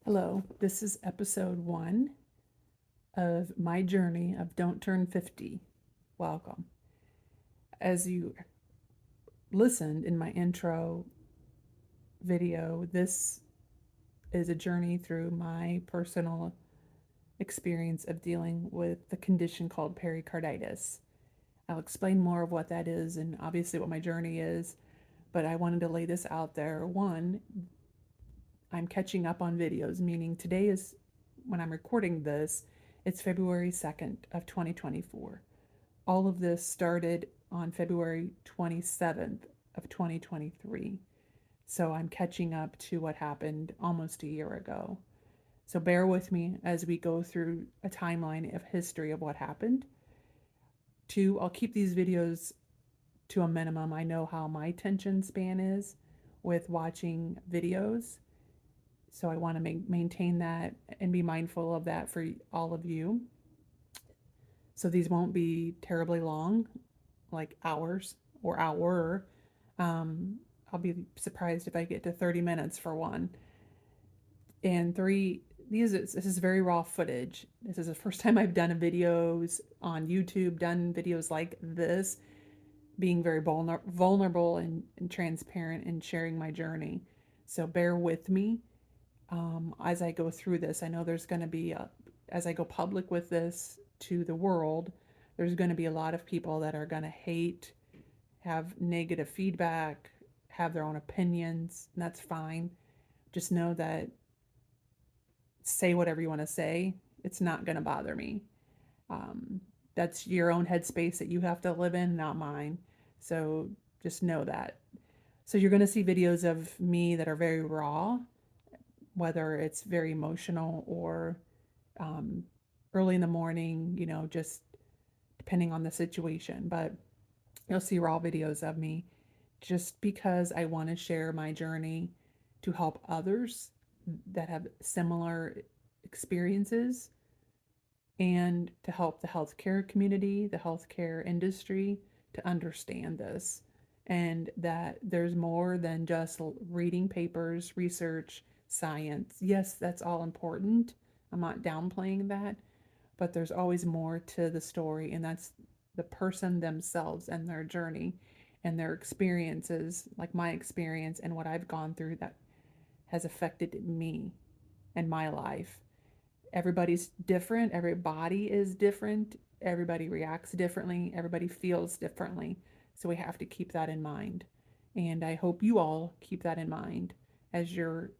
Hello, this is episode 1 of my journey of Don't Turn 50. Welcome. As you listened in my intro video, this is a journey through my personal experience of dealing with the condition called pericarditis. I'll explain more of what that is and obviously what my journey is, but I wanted to lay this out there. One, I'm catching up on videos, meaning today is when I'm recording this, it's February 2nd of 2024. All of this started on February 27th of 2023. So I'm catching up to what happened almost a year ago. So bear with me as we go through a timeline of history of what happened. Two, I'll keep these videos to a minimum. I know how my attention span is with watching videos. So I want to maintain that and be mindful of that for all of you. So these won't be terribly long, like hours or hour. Um, I'll be surprised if I get to 30 minutes for one. And three, this is very raw footage. This is the first time I've done videos on YouTube, done videos like this, being very vulnerable and transparent and sharing my journey. So bear with me as I go through this. I know there's going to be, as I go public with this to the world, there's going to be a lot of people that are going to hate, have negative feedback, have their own opinions, and that's fine. Just know that say whatever you want to say, it's not going to bother me. Um, that's your own headspace that you have to live in, not mine. So just know that. So you're going to see videos of me that are very raw, whether it's very emotional or um, early in the morning, just depending on the situation. But you'll see raw videos of me just because I want to share my journey to help others that have similar experiences and to help the healthcare community, the healthcare industry to understand this and that there's more than just reading papers, research, science. Yes, that's all important. I'm not downplaying that, but there's always more to the story, and that's the person themselves and their journey and their experiences, like my experience and what I've gone through that has affected me and my life. Everybody's different, every body is different, everybody reacts differently, everybody feels differently. So we have to keep that in mind. And I hope you all keep that in mind as you're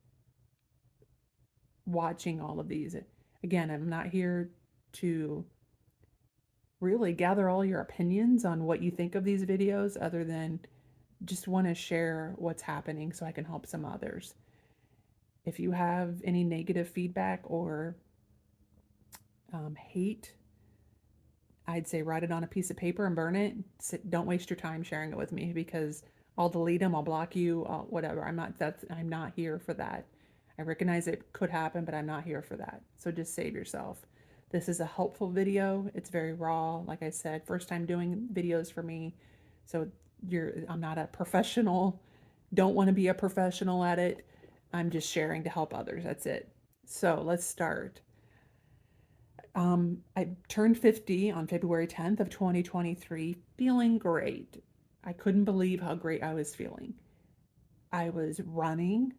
watching all of these. Again, I'm not here to really gather all your opinions on what you think of these videos, other than just want to share what's happening so I can help some others. If you have any negative feedback or hate, I'd say write it on a piece of paper and burn it. Don't waste your time sharing it with me, because I'll delete them, I'll block you, whatever. I'm not here for that. I recognize it could happen, but I'm not here for that. So just save yourself. This is a helpful video. It's very raw. Like I said, first time doing videos for me. So I'm not a professional. Don't want to be a professional at it. I'm just sharing to help others. That's it. So let's start. I turned 50 on February 10th of 2023, feeling great. I couldn't believe how great I was feeling. I was running,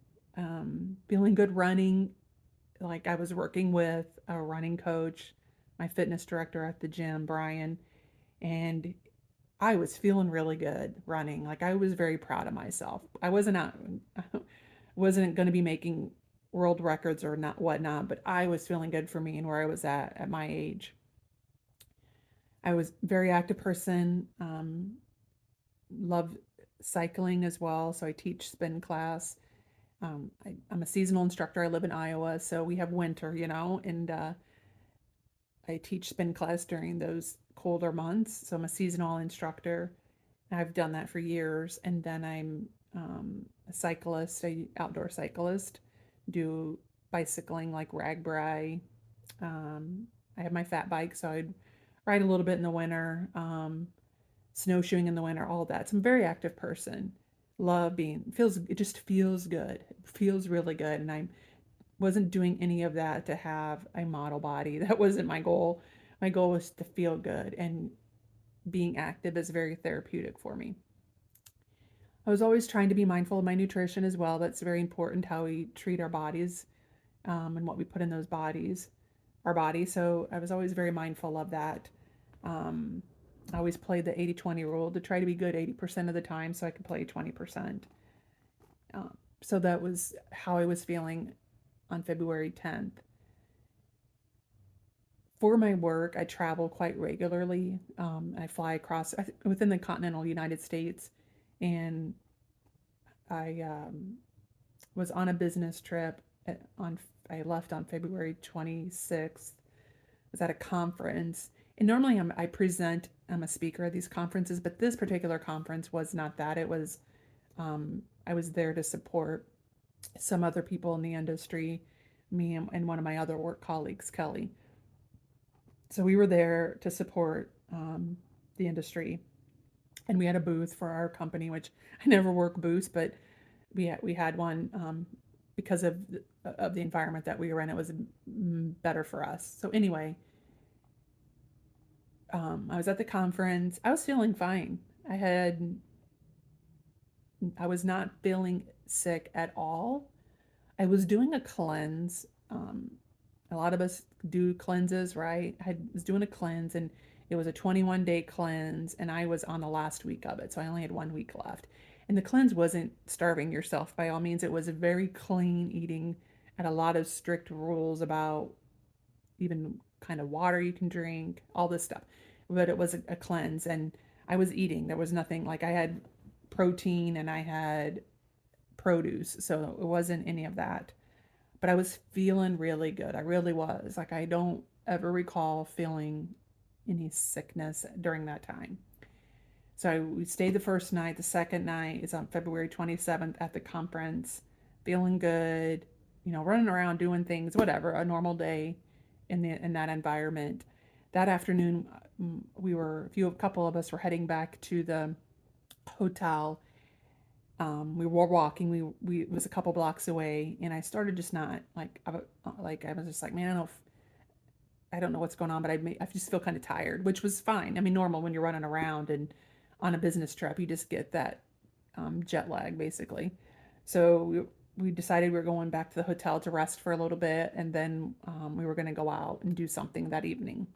feeling good running, like I was working with a running coach, my fitness director at the gym, Brian, and I was feeling really good running. Like I was very proud of myself. I wasn't going to be making world records or not whatnot, but I was feeling good for me and where I was at my age. I was a very active person. Love cycling as well, so I teach spin class. I'm a seasonal instructor. I live in Iowa, so we have winter, and I teach spin class during those colder months. So I'm a seasonal instructor. I've done that for years, and then I'm a cyclist, a outdoor cyclist. Do bicycling like RAGBRAI. I have my fat bike, so I'd ride a little bit in the winter. Snowshoeing in the winter, all that. So I'm a very active person. Love being, it just feels good. It feels really good. And I'm wasn't doing any of that to have a model body. That wasn't my goal. My goal was to feel good, and being active is very therapeutic for me. I was always trying to be mindful of my nutrition as well. That's very important, how we treat our bodies, and what we put in those bodies, our bodies. So I was always very mindful of that. Um, I always played the 80-20 rule to try to be good 80% of the time so I could play 20%. So that was how I was feeling on February 10th. For my work, I travel quite regularly. I fly across within the continental United States, and I was on a business trip on. I left on February 26th. I was at a conference, and normally I present. I'm a speaker at these conferences, but this particular conference was not that. It was I was there to support some other people in the industry, me and one of my other work colleagues, Kelly. So we were there to support the industry, and we had a booth for our company, which I never work booths, but we had one because of the environment that we were in. It was better for us. So anyway, I was at the conference. I was feeling fine. I was not feeling sick at all. I was doing a cleanse. A lot of us do cleanses, right? I was doing a cleanse, and it was a 21-day cleanse, and I was on the last week of it. So I only had 1 week left. And the cleanse wasn't starving yourself by all means. It was a very clean eating, and a lot of strict rules about even kind of water you can drink, all this stuff. But it was a cleanse, and I was eating. There was nothing like I had protein and I had produce. So it wasn't any of that. But I was feeling really good. I really was. Like, I don't ever recall feeling any sickness during that time. So we stayed the first night. The second night is on February 27th at the conference, feeling good, running around doing things, whatever, a normal day in that environment. That afternoon, a couple of us were heading back to the hotel. We were walking. We it was a couple blocks away, and I started just not I was just like, man, I don't know what's going on, but I just feel kind of tired, which was fine. I mean, normal when you're running around and on a business trip, you just get that jet lag basically. So we decided we were going back to the hotel to rest for a little bit, and then we were going to go out and do something that evening.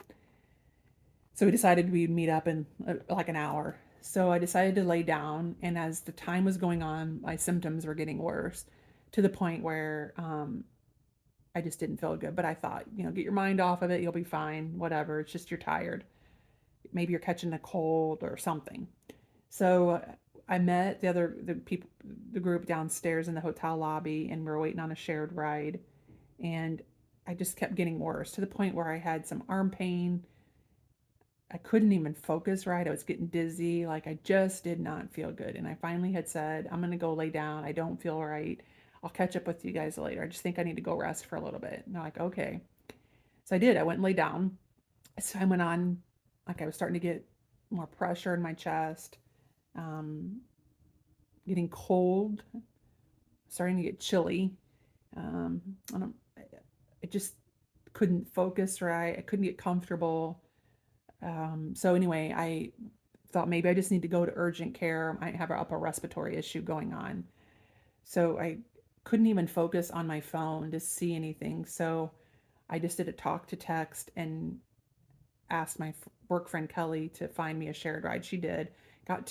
So we decided we'd meet up in like an hour. So I decided to lay down, and as the time was going on, my symptoms were getting worse to the point where I just didn't feel good. But I thought, get your mind off of it. You'll be fine. Whatever. It's just you're tired. Maybe you're catching a cold or something. So I met the group downstairs in the hotel lobby, and we were waiting on a shared ride. And I just kept getting worse to the point where I had some arm pain. I couldn't even focus right. I was getting dizzy. Like, I just did not feel good. And I finally had said, I'm going to go lay down. I don't feel right. I'll catch up with you guys later. I just think I need to go rest for a little bit. And they're like, okay. So I did. I went and lay down. As time went on, like, I was starting to get more pressure in my chest, um, getting cold, starting to get chilly. Um, I, don't, I just couldn't focus right. I couldn't get comfortable. So anyway, I thought maybe I just need to go to urgent care. I might have an upper respiratory issue going on. So I couldn't even focus on my phone to see anything. So I just did a talk to text and asked my work friend Kelly to find me a shared ride. She did. I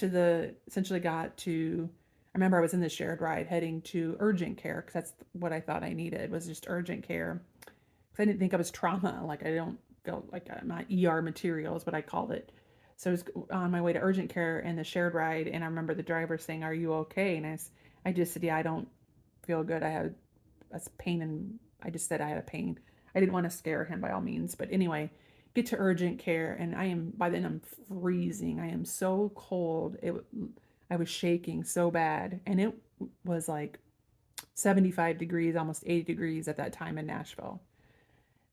remember I was in the shared ride heading to urgent care because that's what I thought I needed, was just urgent care. Because I didn't think I was trauma. Like, I don't feel like my ER material is what I called it. So I was on my way to urgent care in the shared ride, and I remember the driver saying, "Are you okay?" And I just said, "Yeah, I don't feel good. I had a pain," and I just said I had a pain. I didn't want to scare him by all means, but anyway, get to urgent care, and by then I'm freezing. I am so cold. I was shaking so bad, and it was like 75 degrees, almost 80 degrees at that time in Nashville.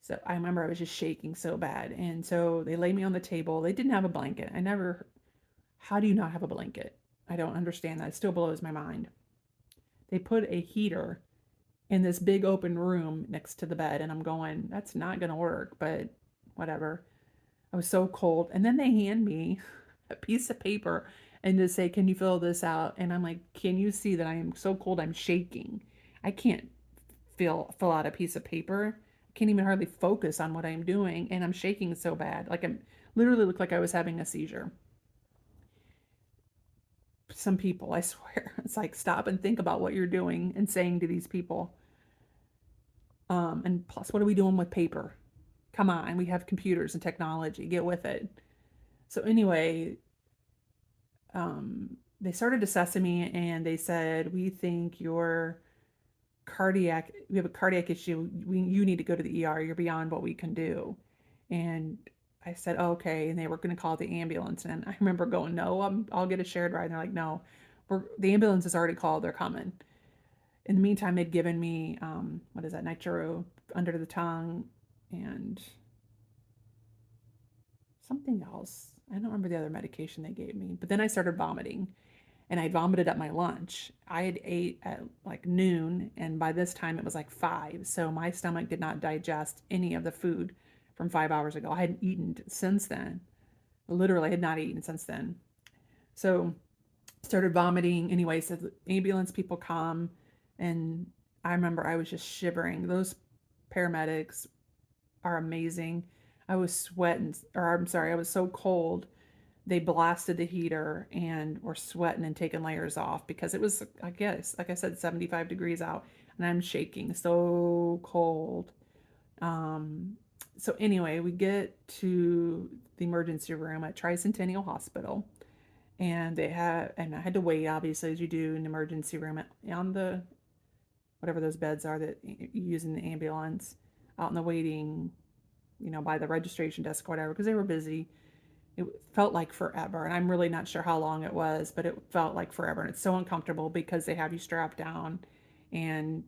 So I remember I was just shaking so bad. And so they laid me on the table. They didn't have a blanket. How do you not have a blanket? I don't understand that. It still blows my mind. They put a heater in this big open room next to the bed. And I'm going, that's not going to work, but whatever. I was so cold. And then they hand me a piece of paper and just say, can you fill this out? And I'm like, can you see that I am so cold? I'm shaking. I can't fill out a piece of paper. I can't even hardly focus on what I'm doing. And I'm shaking so bad. Like I'm literally looked like I was having a seizure. Some people, I swear, it's like stop and think about what you're doing and saying to these people. And plus, what are we doing with paper? Come on, we have computers and technology. Get with it. So anyway, they started assessing me and they said, we think your we have a cardiac issue. You need to go to the ER. You're beyond what we can do. And I said, oh, okay. And they were going to call the ambulance. And I remember going, no, I'll get a shared ride. And they're like, no, the ambulance is already called. They're coming. In the meantime, they'd given me, what is that, nitro under the tongue and something else. I don't remember the other medication they gave me. But then I started vomiting and I vomited at my lunch. I had ate at like noon, and by this time it was like 5. So my stomach did not digest any of the food from 5 hours ago. I hadn't eaten since then. Literally, had not eaten since then. So started vomiting. Anyway, so the ambulance people come, and I remember I was just shivering. Those paramedics are amazing. I was sweating, or I'm sorry, I was so cold. They blasted the heater and were sweating and taking layers off because it was, I guess, like I said, 75 degrees out, and I'm shaking, so cold. Um, so anyway, we get to the emergency room at Tricentennial Hospital, and I had to wait, obviously, as you do in the emergency room on the whatever those beds are that you use in the ambulance, out in the waiting, by the registration desk or whatever, because they were busy. It felt like forever, and I'm really not sure how long it was, but it felt like forever, and it's so uncomfortable because they have you strapped down, and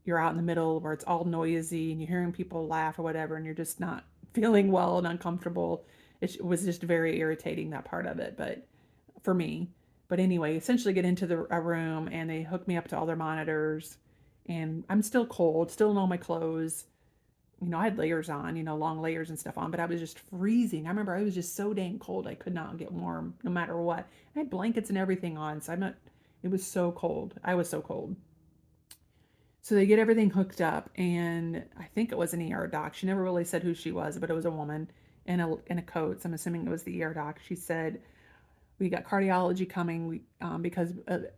you're out in the middle where it's all noisy, and you're hearing people laugh or whatever, and you're just not feeling well and uncomfortable. It was just very irritating, that part of it, but for me. But anyway, essentially get into a room, and they hook me up to all their monitors, and I'm still cold, still in all my clothes. I had layers on, long layers and stuff on, but I was just freezing. I remember I was just so dang cold. I could not get warm no matter what. I had blankets and everything on, so it was so cold. I was so cold. So they get everything hooked up, and I think it was an ER doc. She never really said who she was, but it was a woman in a coat. So I'm assuming it was the ER doc. She said, we got cardiology coming because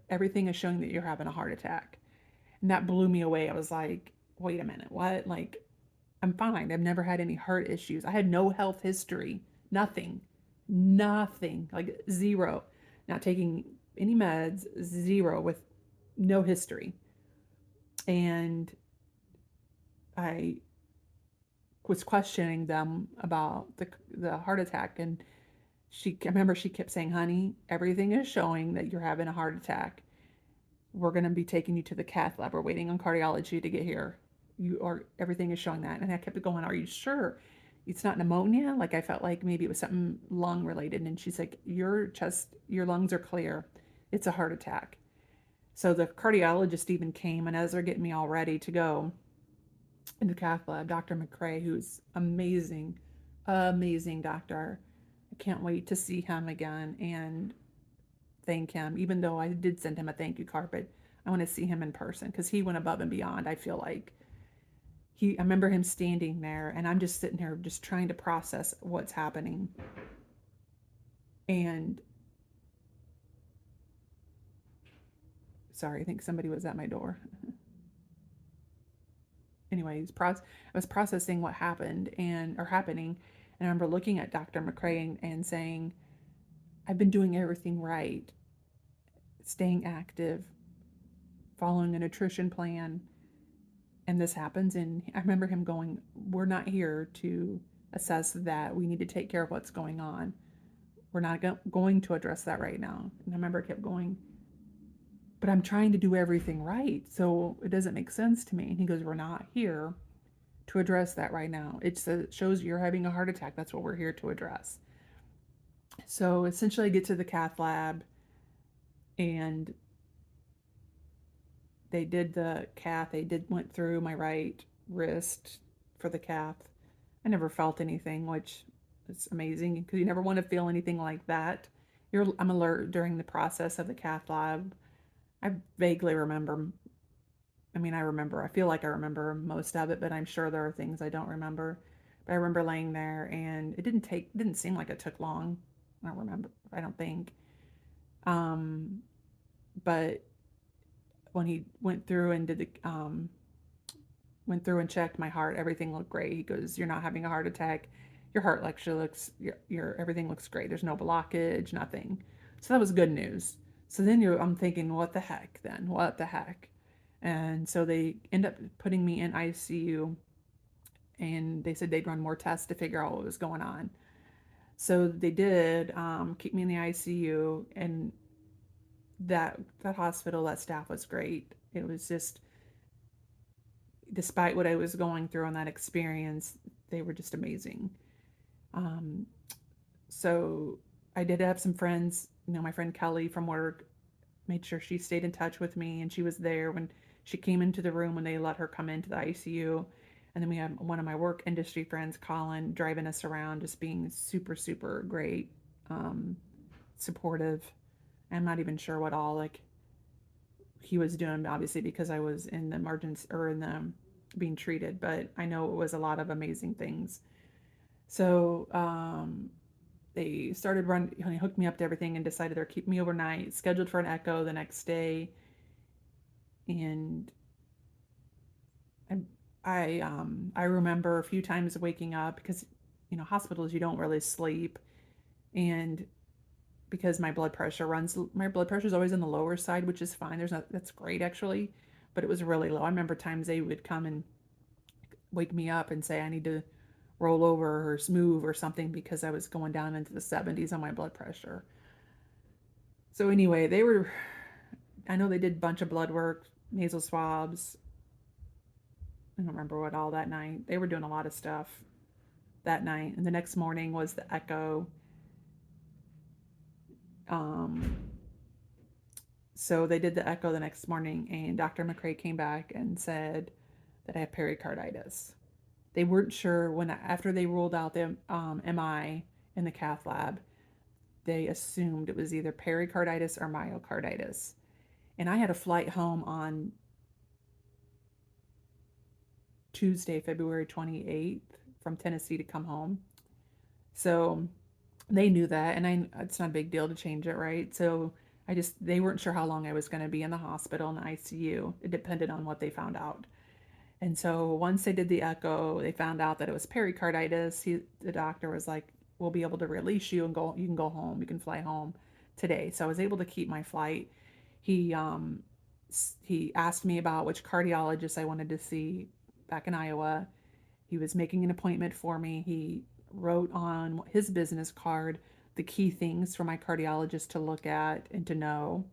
everything is showing that you're having a heart attack. And that blew me away. I was like, wait a minute, what? Like, I'm fine. I've never had any heart issues. I had no health history. Nothing. Nothing. Like zero. Not taking any meds, zero, with no history. And I was questioning them about the heart attack, and I remember she kept saying, honey, everything is showing that you're having a heart attack. We're going to be taking you to the cath lab. We're waiting on cardiology to get here. Everything is showing that. And I kept going, are you sure it's not pneumonia? Like I felt like maybe it was something lung related. And she's like, your lungs are clear. It's a heart attack. So the cardiologist even came, and as they're getting me all ready to go in the cath lab, Dr. McCrae, who's amazing, amazing doctor. I can't wait to see him again and thank him, even though I did send him a thank you card, but I want to see him in person because he went above and beyond. I feel like I remember him standing there, and I'm just sitting here just trying to process what's happening. And sorry, I think somebody was at my door. Anyways, I was processing what happened or happening, and I remember looking at Dr. McCrae and saying, I've been doing everything right, staying active, following a nutrition plan, and this happens. And I remember him going, we're not here to assess that. We need to take care of what's going on. We're not going to address that right now. And I remember I kept going, but I'm trying to do everything right, so it doesn't make sense to me. And he goes, we're not here to address that right now. It shows you're having a heart attack. That's what we're here to address. So essentially I get to the cath lab, and they did the cath. They went through my right wrist for the cath. I never felt anything, which is amazing because you never want to feel anything like that. I'm alert during the process of the cath lab. I vaguely remember. I mean, I remember. I feel like I remember most of it, but I'm sure there are things I don't remember. But I remember laying there, and didn't seem like it took long. I don't remember. I don't think. Um, but when he went through and went through and checked my heart, everything looked great. He goes, "You're not having a heart attack. Your heart actually looks, your everything looks great. There's no blockage, nothing." So that was good news. So then I'm thinking, what the heck then? What the heck? And so they end up putting me in ICU, and they said they'd run more tests to figure out what was going on. So they did keep me in the ICU, and that hospital, that staff was great. It was just, despite what I was going through on that experience, they were just amazing. Um, so I did have some friends, my friend Kelly from work made sure she stayed in touch with me, and she was there when she came into the room when they let her come into the ICU. And then we had one of my work industry friends, Colin, driving us around, just being super, super great, um, supportive. I'm not even sure what all like he was doing, obviously, because I was in the emergency or in the being treated, but I know it was a lot of amazing things. So they started running, hooked me up to everything and decided they're keeping me overnight, scheduled for an echo the next day. And I, I remember a few times waking up because, hospitals, you don't really sleep. And because my blood pressure is always on the lower side, which is fine. That's great actually. But it was really low. I remember times they would come and wake me up and say I need to roll over or move or something because I was going down into the 70s on my blood pressure. So anyway, I know they did a bunch of blood work, nasal swabs. I don't remember what all that night. They were doing a lot of stuff that night. And the next morning was the echo. Um, so they did the echo the next morning, and Dr. McCrae came back and said that I have pericarditis. They weren't sure after they ruled out the MI in the cath lab, they assumed it was either pericarditis or myocarditis. And I had a flight home on Tuesday, February 28th from Tennessee to come home. So they knew that, and it's not a big deal to change it, right? So they weren't sure how long I was going to be in the hospital in the ICU. It depended on what they found out. And so once they did the echo, they found out that it was pericarditis. The doctor was like, "We'll be able to release you and go. You can go home. You can fly home today." So I was able to keep my flight. He he asked me about which cardiologist I wanted to see back in Iowa. He was making an appointment for me. He wrote on his business card the key things for my cardiologist to look at and to know.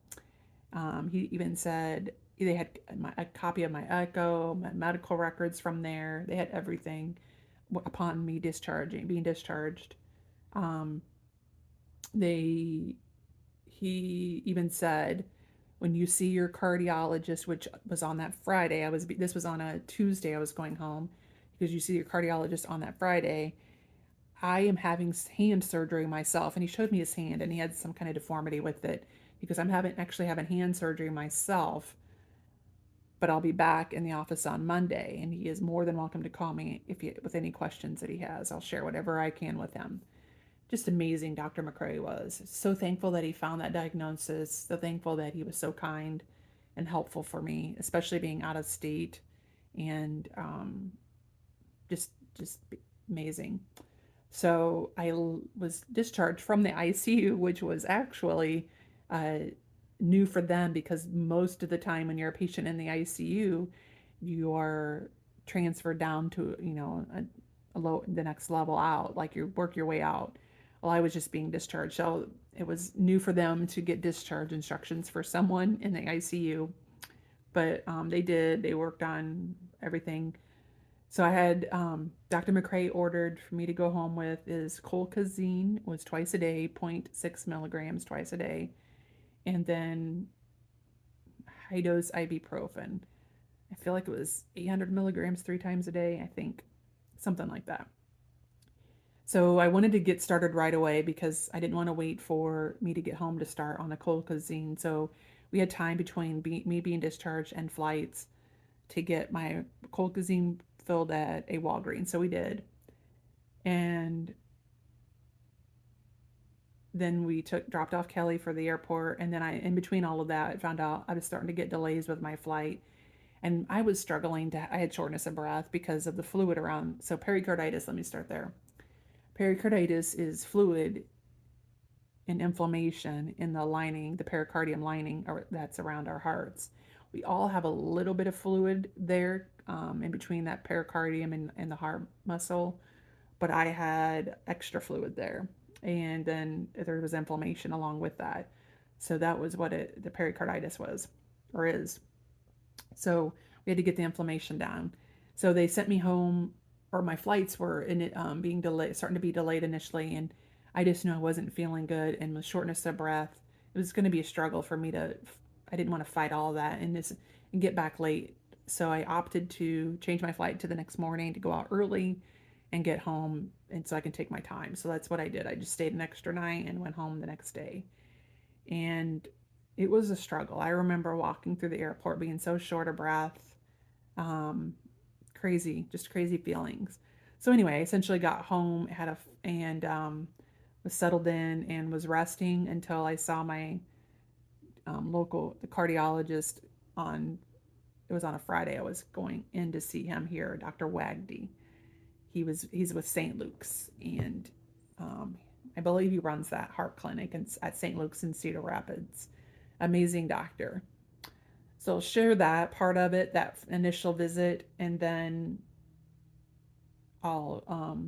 He even said they had a copy of my echo, my medical records from there. They had everything upon me being discharged. Um, they he even said, when you see your cardiologist, which was on that Friday, this was on a Tuesday, I was going home, because you see your cardiologist on that Friday. I am having hand surgery myself. And he showed me his hand, and he had some kind of deformity with it, because I'm actually having hand surgery myself. But I'll be back in the office on Monday, and he is more than welcome to call me with any questions that he has. I'll share whatever I can with him. Just amazing, Dr. McCrae was. So thankful that he found that diagnosis. So thankful that he was so kind and helpful for me, especially being out of state, and just amazing. So I was discharged from the ICU, which was actually uh, new for them, because most of the time when you're a patient in the ICU, you are transferred down to the next level out, like you work your way out. Well, I was just being discharged, so it was new for them to get discharge instructions for someone in the ICU. But they worked on everything. So I had Dr. McCrae ordered for me to go home with is colchicine, was twice a day, 0.6 milligrams twice a day. And then high dose ibuprofen. I feel like it was 800 milligrams 3 times a day, I think, something like that. So I wanted to get started right away because I didn't want to wait for me to get home to start on the colchicine. So we had time between me being discharged and flights to get my colchicine filled at a Walgreens. So we did. And then we dropped off Kelly for the airport. And then in between all of that, I found out I was starting to get delays with my flight. And I was struggling I had shortness of breath because of the fluid around. So pericarditis, let me start there. Pericarditis is fluid and inflammation in the lining, the pericardium lining that's around our hearts. We all have a little bit of fluid there in between that pericardium and the heart muscle, but I had extra fluid there. And then there was inflammation along with that. So that was what the pericarditis was or is. So we had to get the inflammation down. So they sent me home, or my flights were being delayed, starting to be delayed initially, and I just knew I wasn't feeling good, and with shortness of breath, it was going to be a struggle for me to. I didn't want to fight all that and get back late. So I opted to change my flight to the next morning to go out early and get home, and so I can take my time. So that's what I did. I just stayed an extra night and went home the next day. And it was a struggle. I remember walking through the airport being so short of breath. Crazy, just crazy feelings. So anyway, I essentially got home, was settled in and was resting until I saw my the cardiologist on. It was on a Friday. I was going in to see him here, Dr. Wagdy. He's with St. Luke's, and I believe he runs that heart clinic at St. Luke's in Cedar Rapids. Amazing doctor. So I'll share that part of it, that initial visit, and then I'll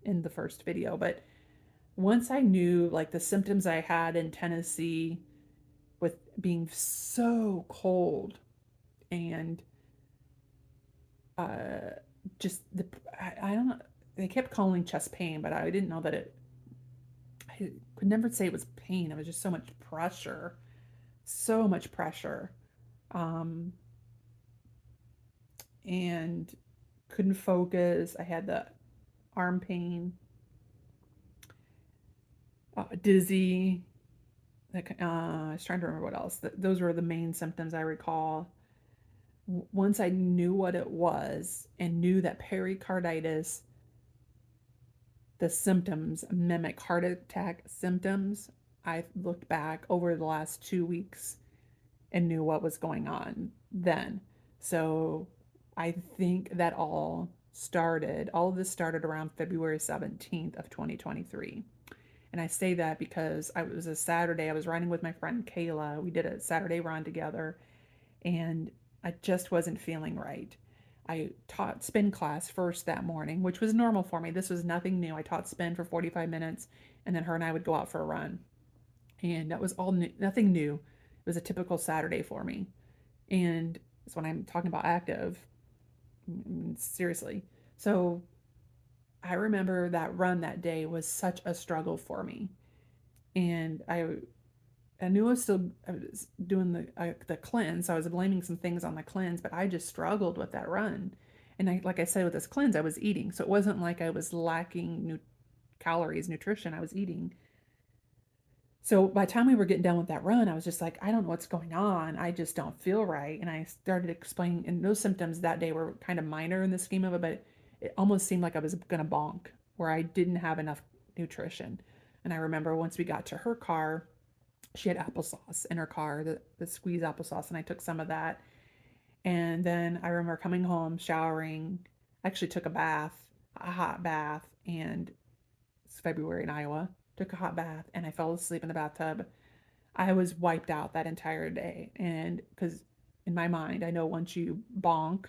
in the first video. But once I knew like the symptoms I had in Tennessee with being so cold and just I don't know, they kept calling chest pain, but I didn't know that I could never say it was pain. It was just so much pressure. Um, and couldn't focus. I had the arm pain, dizzy. I was trying to remember what else. Those were the main symptoms I recall. Once I knew what it was and knew that pericarditis, the symptoms mimic heart attack symptoms, I looked back over the last 2 weeks and knew what was going on then. So I think that all of this started around February 17th of 2023. And I say that because it was a Saturday. I was running with my friend Kayla. We did a Saturday run together, and I just wasn't feeling right. I taught spin class first that morning, which was normal for me. This was nothing new. I taught spin for 45 minutes, and then her and I would go out for a run. And that was all new, nothing new. It was a typical Saturday for me. And that's when I'm talking about active. Seriously. So I remember that run that day was such a struggle for me. And I knew I was doing the cleanse. So I was blaming some things on the cleanse, but I just struggled with that run. And like I said, with this cleanse, I was eating. So it wasn't like I was lacking calories, nutrition. I was eating. So by the time we were getting done with that run, I was just like, I don't know what's going on. I just don't feel right. And I started explaining, and those symptoms that day were kind of minor in the scheme of it, but it almost seemed like I was going to bonk, where I didn't have enough nutrition. And I remember once we got to her car, she had applesauce in her car, the squeeze applesauce, and I took some of that. And then I remember coming home, showering, actually took a hot bath, and it's February in Iowa, took a hot bath, and I fell asleep in the bathtub. I was wiped out that entire day. And because in my mind, I know once you bonk,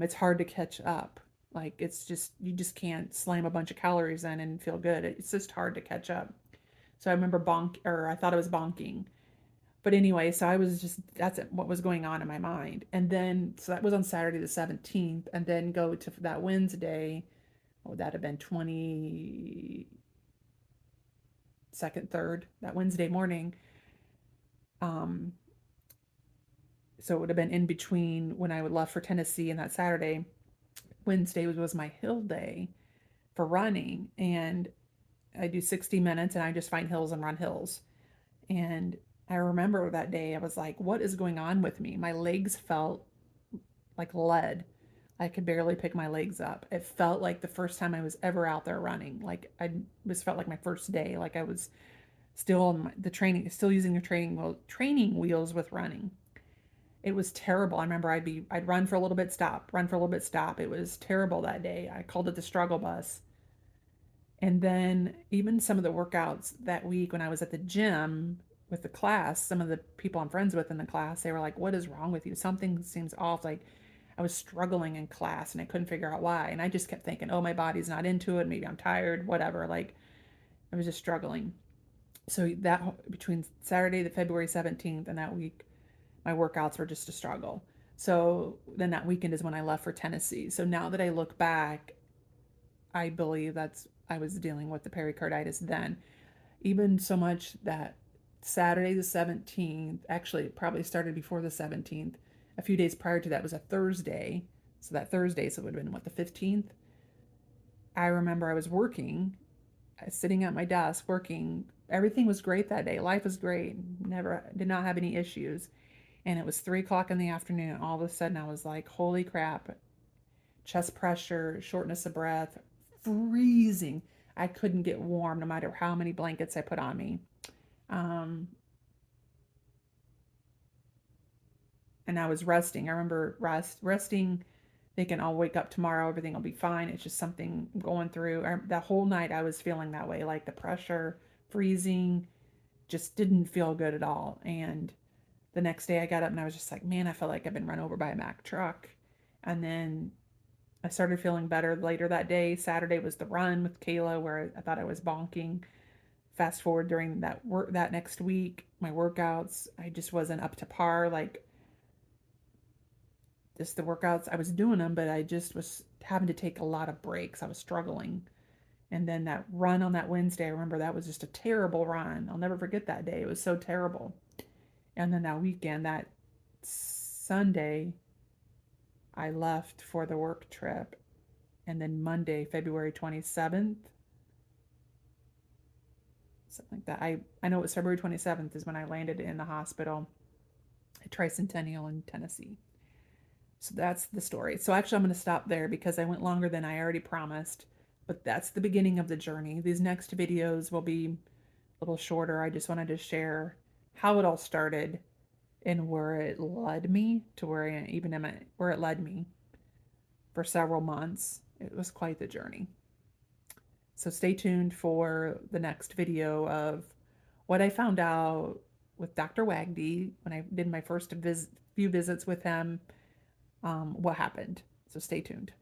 it's hard to catch up. Like you just can't slam a bunch of calories in and feel good. It's just hard to catch up. So I remember I thought I was bonking. But anyway, so that's what was going on in my mind. And then, so that was on Saturday the 17th, and then go to that Wednesday. What would that have been? 22nd, 3rd, that Wednesday morning. Um, So it would have been in between when I would left for Tennessee and that Saturday. Wednesday was my hill day for running. And I do 60 minutes and I just find hills and run hills. And I remember that day, I was like, what is going on with me? My legs felt like lead. I could barely pick my legs up. It felt like the first time I was ever out there running. Like I was felt like my first day. Like I was still on the training, still using the training wheels with running. It was terrible. I remember I'd run for a little bit, stop, run for a little bit, stop. It was terrible that day. I called it the struggle bus. And then even some of the workouts that week when I was at the gym with the class, some of the people I'm friends with in the class, they were like, "What is wrong with you? Something seems off." Like I was struggling in class and I couldn't figure out why. And I just kept thinking, "Oh, my body's not into it. Maybe I'm tired, whatever." Like I was just struggling. So that between Saturday, the February 17th, and that week, my workouts were just a struggle. So then that weekend is when I left for Tennessee. So now that I look back, I believe I was dealing with the pericarditis then. Even so much that Saturday the 17th, actually it probably started before the 17th. A few days prior to that was a Thursday. So that Thursday, so it would have been what, the 15th? I remember I was working, sitting at my desk working. Everything was great that day. Life was great. Did not have any issues. And it was 3 o'clock in the afternoon. All of a sudden I was like, holy crap, chest pressure, shortness of breath, freezing. I couldn't get warm no matter how many blankets I put on me. Um, and I was resting. I remember resting, thinking I'll wake up tomorrow, everything will be fine. It's just something going through. That whole night I was feeling that way, like the pressure, freezing, just didn't feel good at all. And the next day I got up and I was just like, man, I felt like I've been run over by a Mack truck. And then I started feeling better later that day. Saturday was the run with Kayla where I thought I was bonking. Fast forward during that next week, my workouts, I just wasn't up to par. Like just the workouts, I was doing them, but I just was having to take a lot of breaks. I was struggling. And then that run on that Wednesday, I remember that was just a terrible run. I'll never forget that day. It was so terrible. And then that weekend, that Sunday, I left for the work trip. And then Monday, February 27th, something like that. I know it was February 27th is when I landed in the hospital at Tricentennial in Tennessee. So that's the story. So actually, I'm going to stop there because I went longer than I already promised. But that's the beginning of the journey. These next videos will be a little shorter. I just wanted to share how it all started and where it led me to where I even am at, where it led me for several months. It was quite the journey. So stay tuned for the next video of what I found out with Dr. Wagdy when I did my first few visits with him, what happened. So stay tuned.